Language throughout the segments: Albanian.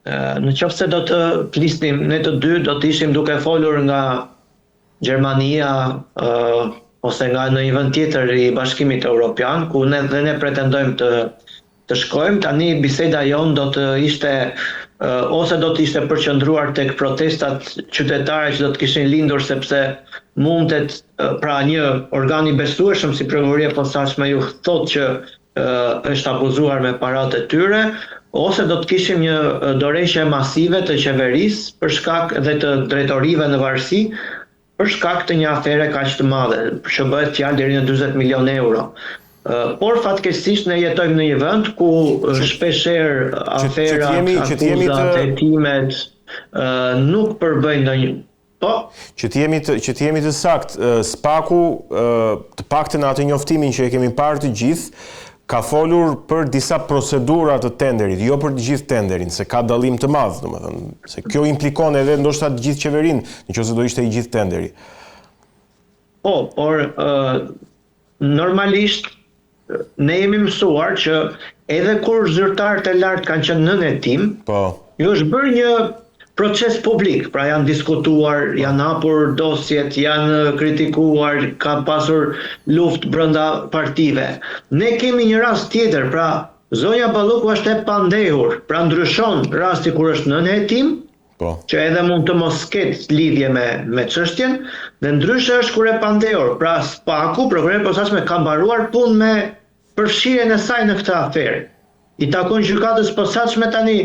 Në qoftë se do të flisnim ne të dy, do të ishim duke folur nga Gjermania ose nga në një vend tjetër i Bashkimit Evropian, ku ne pretendojmë të shkojmë. Tani biseda jonë do të ishte ose do të ishte përqendruar tek protestat qytetare që do të kishin lindur sepse mundet pra një organ i besueshëm si prokuroria e posaçme ju thotë që është abuzuar me paratë e tyre, ose do të kishim një dorëheqje masive të qeverisë për shkak dhe të drejtorive në varësi për shkak të një afere kaq të madhe, që bëhet fjalë deri në 40 milionë euro. Por fatkeqësisht ne jetojmë në një vend ku shpeshherë aferat, akuzat, hetimet nuk përbëjnë ndonjë. Po. Që të jemi të saktë, SPAK-u, të paktën atë njoftimin që e kemi parë të gjithë, ka folur për disa procedura të tenderit, jo për të gjithë tenderin, se ka dallim të madh, domethënë, se kjo implikon edhe ndoshta të gjithë qeverinë, nëse do ishte i gjithë tenderi. Po, por normalisht ne jemi mësuar që edhe kur zyrtarët e lartë kanë qenë në hetim, ju është bërë një proces publik, pra janë diskutuar, janë hapur dosjet, janë kritikuar, ka pasur luftë brenda partive. Ne kemi një rast tjetër, pra zonja Balluku është e pandehur, pra ndryshon rasti kur është në hetim, që edhe mund të mos ketë lidhje me çështjen, dhe ndryshe është kur e pandehur. Pra SPAK-u, prokuroria e posaçme, ka mbaruar punë me përfshirjen e saj në këtë aferë. I takon gjykatës posaçme tani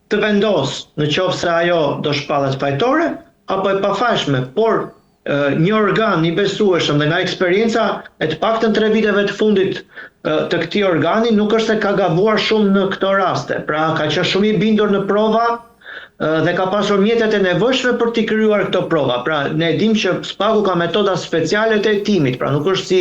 të vendos në qoftë se ajo do shpallet fajtore apo e pafajshme, por një organ i besueshëm dhe nga eksperjenca e të paktën 3 viteve të fundit të këtij organi nuk është se ka gabuar shumë në këto raste, pra ka qenë shumë i bindur në prova dhe ka pasur mjetet e nevojshme për t'i krijuar këto prova. Pra ne dim që SPAK-u ka metoda speciale të hetimit, pra nuk është si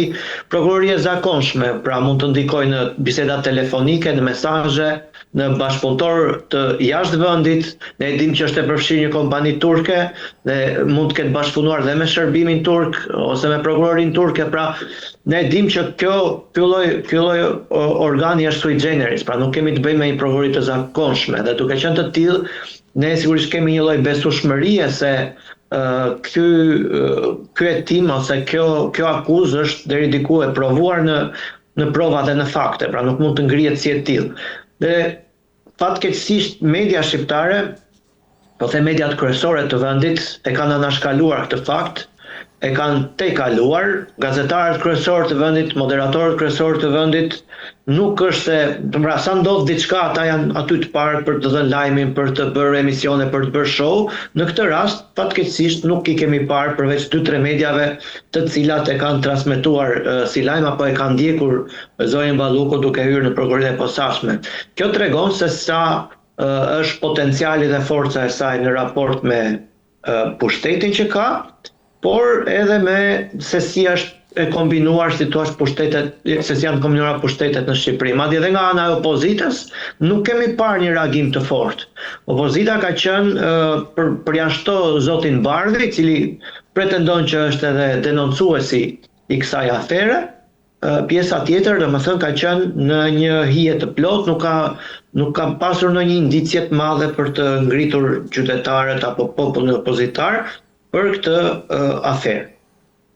prokuroria e zakonshme, pra mund të ndikojë në biseda telefonike, në mesazhe, në bashkëpunëtor të jashtë vendit. Ne dim që është e përfshirë një kompani turke dhe mund të ketë bashkëpunuar dhe me shërbimin turk ose me prokurorin turke. Pra ne dim që ky lloj organi është sui generis, pra nuk kemi të bëjmë me një prokurori të zakonshme, dhe duke qenë të tillë, ne sigurisht kemi një lloj besueshmërie se ky hetim ose kjo akuzë është deri diku e provuar në prova dhe në fakte, pra nuk mund të ngrihet si e tillë. Dhe fatkeqësisht media shqiptare, po them mediat kryesore të vendit, e kanë anashkaluar këtë fakt, e kanë tejkaluar. Gazetarët kryesorë të vendit, moderatorët kryesorë të vendit, nuk është se, pra sa ndodh diçka, ata janë aty të parë për të dhënë lajmin, për të bërë emisione, për të bërë show. Në këtë rast, fatkeqësisht nuk i kemi parë përveç 2-3 mediave të cilat e kanë transmetuar si lajm apo e kanë ndjekur zonjën Balluku duke hyrë në prokurorinë e posaçme. Kjo tregon se sa është potenciali dhe forca e saj në raport me pushtetin që ka, por edhe me se si është e kombinuar si thua pushtetet, se si janë kombinuar pushtetet në Shqipëri. Madje edhe nga ana e opozitës nuk kemi parë një reagim të fortë. Opozita ka qenë përjashto zotin Bardhi, i cili pretendon që është edhe denoncuesi i kësaj afere. Pjesa tjetër, domethënë, ka qenë në një hije të plotë, nuk ka pasur ndonjë indicje të madhe për të ngritur qytetarët apo popullin opozitar për këtë aferë.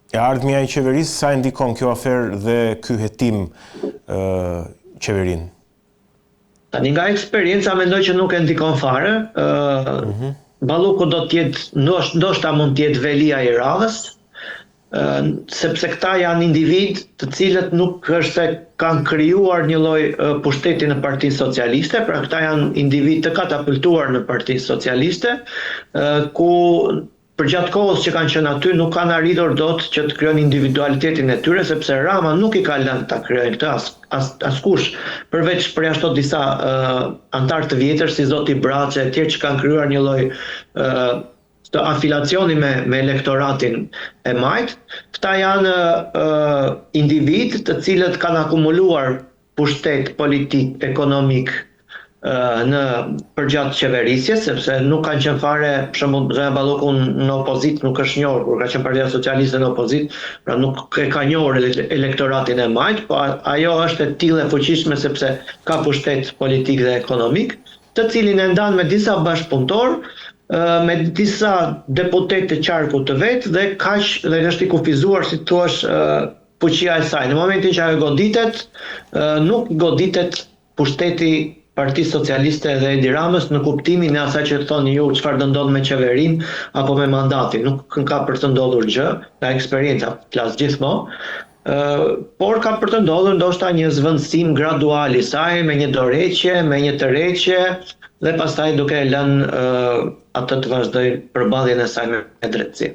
E ardhmja i qeverisë, sa e ndikon kjo aferë dhe ky hetim qeverinë? Tani nga eksperienca mendoj që nuk e ndikon fare. Balluku do të jetë, ndoshta mund të jetë velia i radhës, sepse këta janë individ të cilët nuk është se kanë krijuar një lloj pushteti në Partinë Socialiste, pra këta janë individ të katapultuar në Partinë Socialiste, ku përgjatë kohës që kanë qenë aty nuk kanë arritur dot që të krijojnë individualitetin e tyre, sepse Rama nuk i ka lënë ta krijojnë këtë askush, përveç përjashto disa antar të vjetër si zoti Braçe e tjerë që kanë krijuar një lloj të afilacioni me elektoratin e majt. Këta janë individ të cilët kanë akumuluar pushtet politik, ekonomik përgjatë qeverisjes, sepse nuk kanë qenë fare, për shembull, zonja Balluku në opozitë nuk është njohur, kur ka qenë Partia Socialiste në opozitë, pra nuk e ka njohur elektoratin e majt, po ajo është e tillë e fuqishme sepse ka pushtet politik dhe ekonomik. të cilin e ndan me disa bashkëpunëtor, me disa deputet të qarkut të vetë dhe kaq dhe është i kufizuar si thua fuqia e saj. Në momentin që ajo goditet, nuk goditet pushteti Partisë Socialiste dhe Edi Ramës në kuptimin e asaj që thoni ju çfarë do ndodh me qeverin apo me mandatin. Nuk ka për të ndodhur gjë, nga eksperjenca flas gjithmonë. Por ka për të ndodhur ndoshta një zvendësim gradual i saj me një dorëheqje, me një tërheqje dhe pastaj duke lënë atë të vazhdojë përballjen e saj me drejtësi.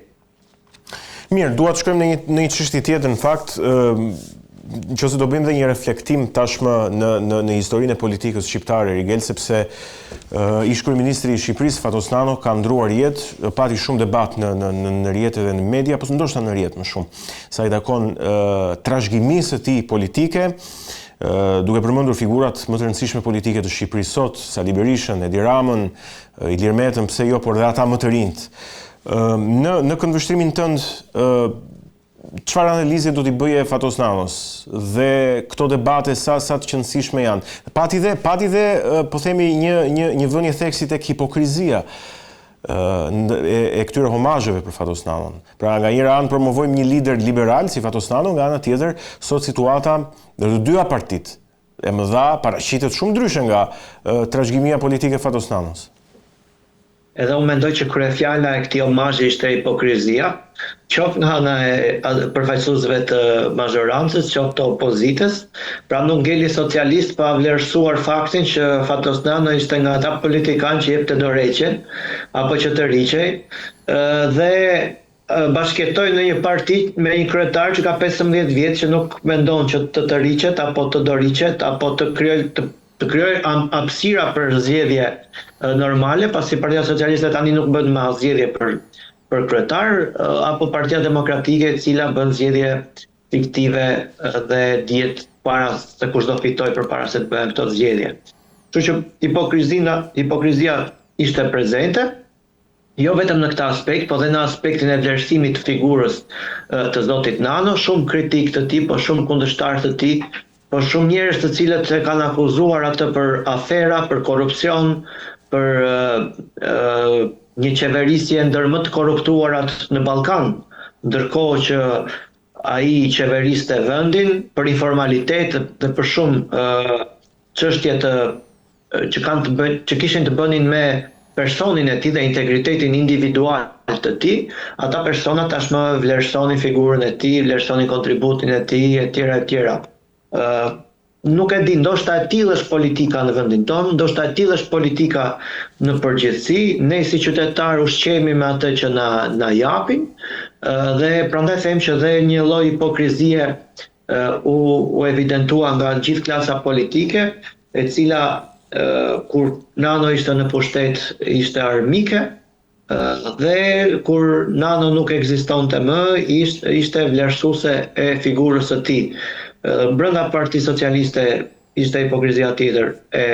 Mirë, dua të shkojmë në një çështje tjetër, në fakt, nëse do bëjmë dhe një reflektim tashmë në historinë e politikës shqiptare, Rigel, sepse ish kryeministri i Shqipërisë Fatos Nano ka ndruar jetë, pati shumë debat në rrjetet dhe në media, por ndoshta në rrjet më shumë, sa i takon trashëgimisë së tij politike, duke përmendur figurat më të rëndësishme politike të Shqipërisë sot, Sali Berishën, Edi Ramën, Ilir Metën, pse jo, por dhe ata më të rinjt. Në këndvështrimin tënd, çfarë analize do t'i bëje Fatos Nanos dhe këto debate sa të qëndësishme janë? Pati dhe po themi një vënie theksi tek hipokrizia e këtyre homazheve për Fatos Nanon. Pra nga njëra anë promovojmë një lider liberal si Fatos Nano, nga ana tjetër sot situata në të dyja partitë e mëdha paraqitet shumë ndryshe nga trashëgimia politike e Fatos Nanos. Edhe unë mendoj që kryefjala e këtij omazhi ishte hipokrizia, qoftë nga ana e përfaqësuesve të mazhorancës, qoftë të opozitës, pra nuk ngeli socialist pa vlerësuar faktin që Fatos Nano ishte nga ata politikanë që jep të dorëheqjen apo që të rriqej dhe bashkëtoi në një parti me një kryetar që ka 15 vjet që nuk mendon që të rriqet apo të dorëhiqet apo të krijoj hapësira për zgjedhje normale, pasi Partia Socialiste tani nuk bën më zgjedhje për kryetar, apo Partia Demokratike e cila bën zgjedhje fiktive dhe dihet para se kush do fitoj përpara se të bëhen këto zgjedhje. Kështu që hipokrizia ishte prezente, jo vetëm në këtë aspekt, po dhe në aspektin e vlerësimit të figurës të zotit Nano, shumë kritik të tij, po shumë kundërshtar të tij, po shumë njerëz të cilët e kanë akuzuar atë për afera, për korrupsion, për një qeverisje ndër më të korruptuarat në Ballkan, ndërkohë që ai qeveriste vendin për informalitet dhe për shumë çështje që kishin të bënin me personin e tij dhe integritetin individual të tij, ata persona tashmë vlerësonin figurën e tij, vlerësonin kontributin e tij etj. Nuk e di, ndoshta e tillë është politika në vendin tonë, ndoshta e tillë është politika në përgjithësi, ne si qytetar ushqemi me atë që na japin, dhe prandaj them që dhe një lloj hipokrizie u evidentua nga gjithë klasa politike, e cila kur Nano ishte në pushtet ishte armike, dhe kur Nano nuk ekzistonte më, ishte vlerësuese e figurës së tij. Brenda Partisë Socialiste ishte hipokrizia tjetër e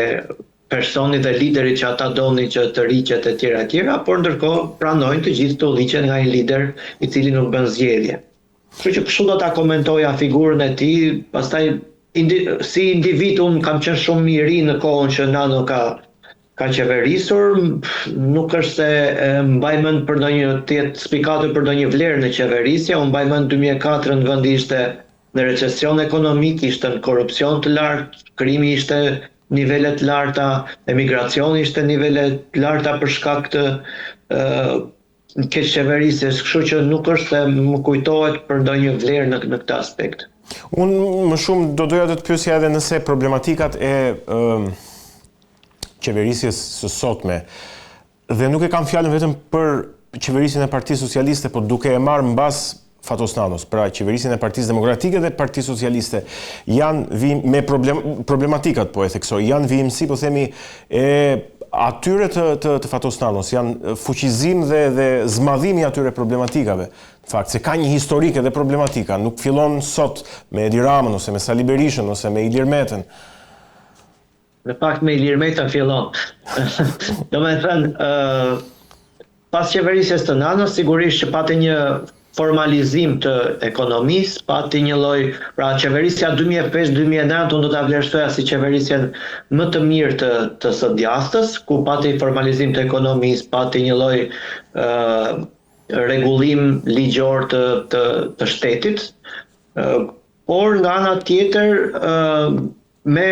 personit dhe liderit që ata donin që të rriqet etj, por ndërkohë pranojnë të gjithë të udhëhiqen nga një lider i cili nuk bën zgjedhje. Kështu që kështu do ta komentoja figurën e tij, pastaj si individ unë kam qenë shumë i ri në kohën që Nano ka qeverisur, nuk është se mbaj mend për ndonjë të jetë spikatur për ndonjë vlerë në qeverisje, unë mbaj mend 2004 në vendi ishte në recesion ekonomik, ishte në korrupsion të lartë, krimi ishte nivele të larta, emigracioni ishte nivele të larta për shkak të keqeverisjes, kështu që nuk është se më kujtohet për ndonjë vlerë në këtë aspekt. Unë më shumë do doja të të pyesja edhe nëse problematikat e qeverisjes së sotme, dhe nuk e kam fjalën vetëm për qeverisjen e Partisë Socialiste, por duke e marrë mbas Fatos Nanos, pra qeverisjen e Partisë Demokratike dhe Partisë Socialiste, janë me problematikat, po e theksoj, janë vijimësi, po themi, e atyre të Fatos Nanos, janë fuqizim dhe zmadhimi atyre problematikave. Në fakt, se ka një historike dhe problematika, nuk fillon sot me Edi Ramën, ose me Sali Berishën, ose me Ilir Metën. Në fakt me Ilir Metën fillon. Do me thënë, pas qeverisjes të Nanos, sigurisht që pati një formalizim të ekonomisë, pati një lloj, pra qeverisja 2005-2009 unë do ta vlerësoja si qeverisjen më të mirë të së djastës, ku pati formalizim të ekonomisë, pati një lloj rregullim ligjor të shtetit, por nga ana tjetër me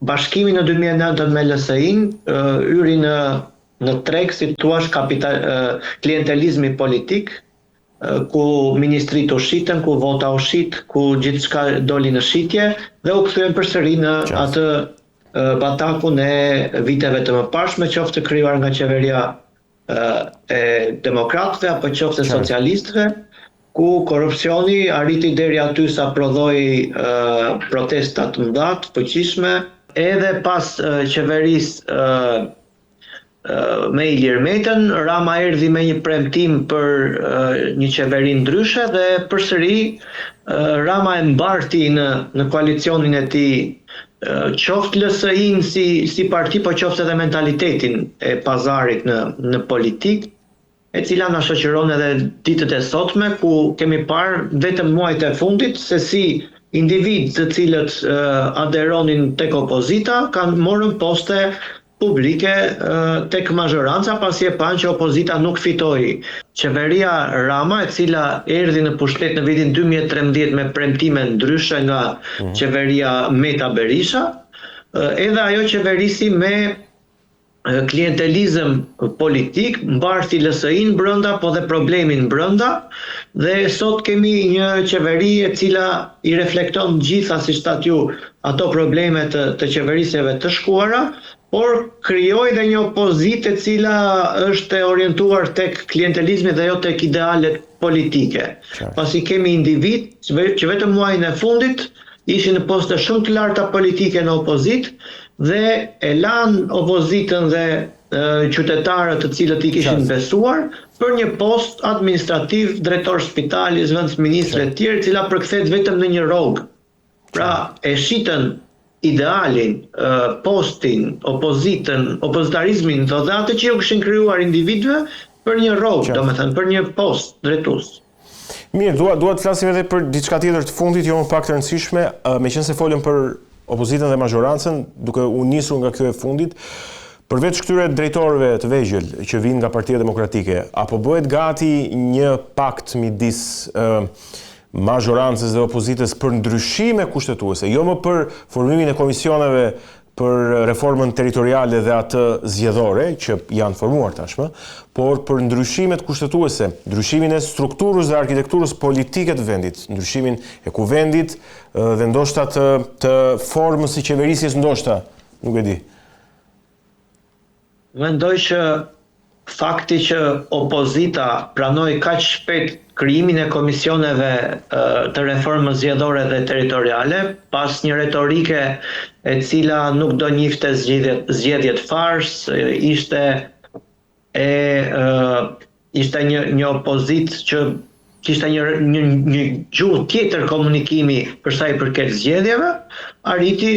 bashkimin në 2009 me LSI-n, yri në treg, si thua, klientelizmi politik, ku ministrit u shitën, ku vota u shit, ku gjithçka doli në shitje dhe u kthyen përsëri në atë batakun e viteve të mëparshme, qoftë krijuar nga qeveria e demokratëve apo qoftë socialistëve, ku korrupsioni arriti deri aty sa prodhoi protesta të mëdha të fuqishme, edhe pas qeverisë me Ilir Metën, Rama erdhi me një premtim për një qeveri ndryshe dhe përsëri Rama e mbarti në koalicionin e tij qoftë LSI-n si parti, po qoftë edhe mentalitetin e pazarit në politik, e cila na shoqëron edhe ditët e sotme, ku kemi parë vetëm muajt e fundit se si individ të cilët aderonin tek opozita kanë morën poste publike tek mazhoranca, pasi e panë që opozita nuk fitoi. Qeveria Rama, e cila erdhi në pushtet në vitin 2013 me premtime ndryshe nga qeveria Meta Berisha, edhe ajo qeverisi me klientelizëm politik, mbarti LSI-n brenda, po dhe problemin brenda, dhe sot kemi një qeveri e cila i reflekton gjitha, siç thatë ju, ato probleme të qeverisjeve të shkuara, por krijoi dhe një opozitë e cila është e orientuar tek klientelizmi dhe jo tek idealet politike. Pasi kemi individ që vetëm muajin e fundit ishin në poste shumë të larta politike në opozitë dhe e lanë opozitën dhe qytetarët të cilët i kishin besuar për një post administrativ, drejtor spitali, zëvendësministër e tjerë, cila përkthehet vetëm në një rrogë. Pra e shitën idealin, postin, opozitën, opozitarizmin dhe atë që ju kishin krijuar individëve për një rrogë, domethënë për një post drejtues. Mirë, dua të flasim edhe për diçka tjetër të fundit, jo më pak të rëndësishme, meqense folëm për opozitën dhe mazhorancën, duke u nisur nga kjo e fundit, përveç këtyre drejtorëve të vegjël që vinë nga Partia Demokratike, apo bëhet gati një pakt midis mazhorancës dhe opozitës për ndryshime kushtetuese, jo më për formimin e komisioneve për reformën territoriale dhe atë zgjedhore, që janë formuar tashmë, por për ndryshimet kushtetuese, ndryshimin e strukturës dhe arkitekturës politike të vendit, ndryshimin e kuvendit dhe ndoshta të formës së qeverisjes, ndoshta, nuk e di. Mendoj që fakti që opozita pranoi kaq shpejt krijimin e komisioneve të reformës zgjedhore dhe territoriale, pas një retorike e cila nuk do njifte zgjedhjet fars, ishte një opozitë që kishte një gjuhë tjetër komunikimi për sa i përket zgjedhjeve, arriti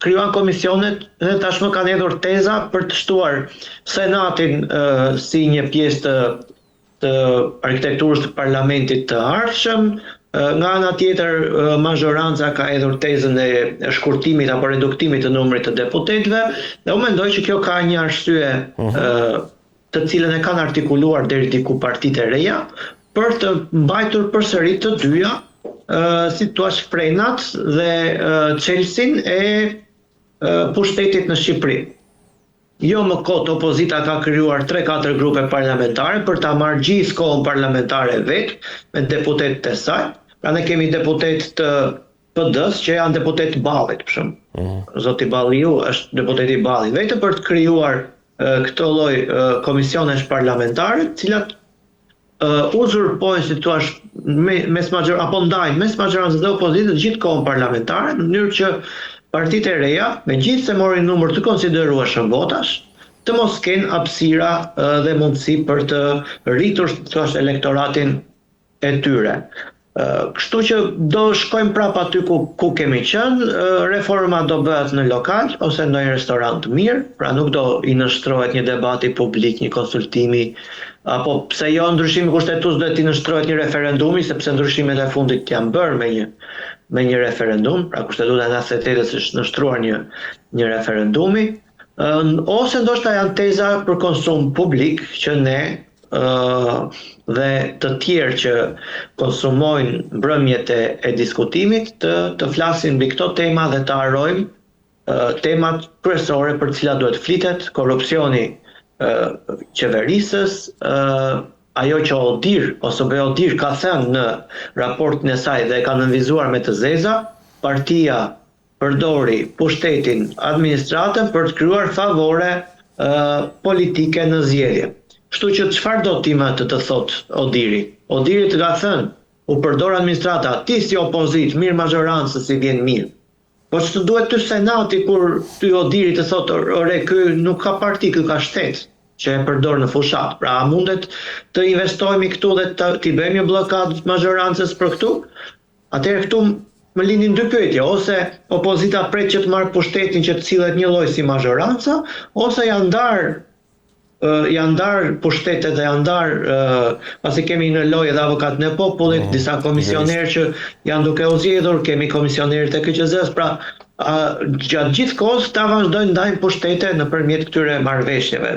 krijuan komisionet dhe tashmë kanë hedhur teza për të shtuar Senatin si një pjesë të arkitekturës të parlamentit të ardhshëm. Nga ana tjetër, mazhoranca ka hedhur tezën e shkurtimit apo reduktimit të numrit të deputetëve, dhe unë mendoj që kjo ka një arsye të cilën e kanë artikuluar deri diku partitë e reja, për të mbajtur përsëri të dyja, si thua, shprenat dhe çelësin e pushtetit në Shqipëri. Jo më kot opozita ka krijuar 3-4 grupe parlamentare për ta marrë gjithë kohën parlamentare vet me deputetët e saj. Pra ne kemi deputet të PD-s që janë deputet ballit, për shembull. Zoti Balliu është deputeti i ballit, vetëm për të krijuar këtë lloj komisionesh parlamentare, të cilat uzurpojnë, si thua, mes mazhorancës dhe opozitës gjithë kohën parlamentare, në mënyrë që partitë e reja, megjithëse morin numër të konsiderueshëm votash, të mos kenë hapësira dhe mundësi për të rritur, thua, elektoratin e tyre. Kështu që do shkojmë prapë aty ku kemi qenë, reforma do bëhet në lokal ose në një restorant të mirë, pra nuk do i nështrohet një debati publik, një konsultimi apo pse jo ndryshimi kushtetues duhet t'i nështrohet një referendumi, sepse ndryshimet e fundit janë bërë me një referendum, pra kushtetuta e 98-s është nështruar një referendumi, ose ndoshta janë teza për konsum publik që ne dhe të tjerë që konsumojnë mbrëmjet e diskutimit të flasin mbi këto tema dhe të harrojmë temat kryesore për të cilat duhet flitet, korrupsioni qeverisës, ajo që Odir ose Beodir ka thënë në raportin e saj dhe ka nënvizuar me të zeza, partia përdori pushtetin, administratën për të krijuar favore politike në zgjedhje. Kështu që çfarë do ti më të thot Odiri? Odiri të ka thënë, u përdor administrata, ti si opozit, mirë mazhorancës i vjen mirë. Po që duhet të senati kur ty Odiri të thotë, ore, ky nuk ka parti, ky ka shtet që e përdor në fushat. Pra, a mundet të investojmë këtu dhe t'i bëjmë një blokadë mazhorancës për këtu? Atëherë këtu më lindin dy pyetje, ose opozita pret që të marrë pushtetin që të cilët një lloj si mazhoranca, ose janë ndarë pushtetet dhe janë ndarë, pasi kemi në lojë edhe avokatën e popullit, disa komisionerë që janë duke u zgjedhur, kemi komisionerët e KQZ-s, pra gjatë gjithë kohës ta vazhdojnë ndajnë pushtete nëpërmjet këtyre marrëveshjeve.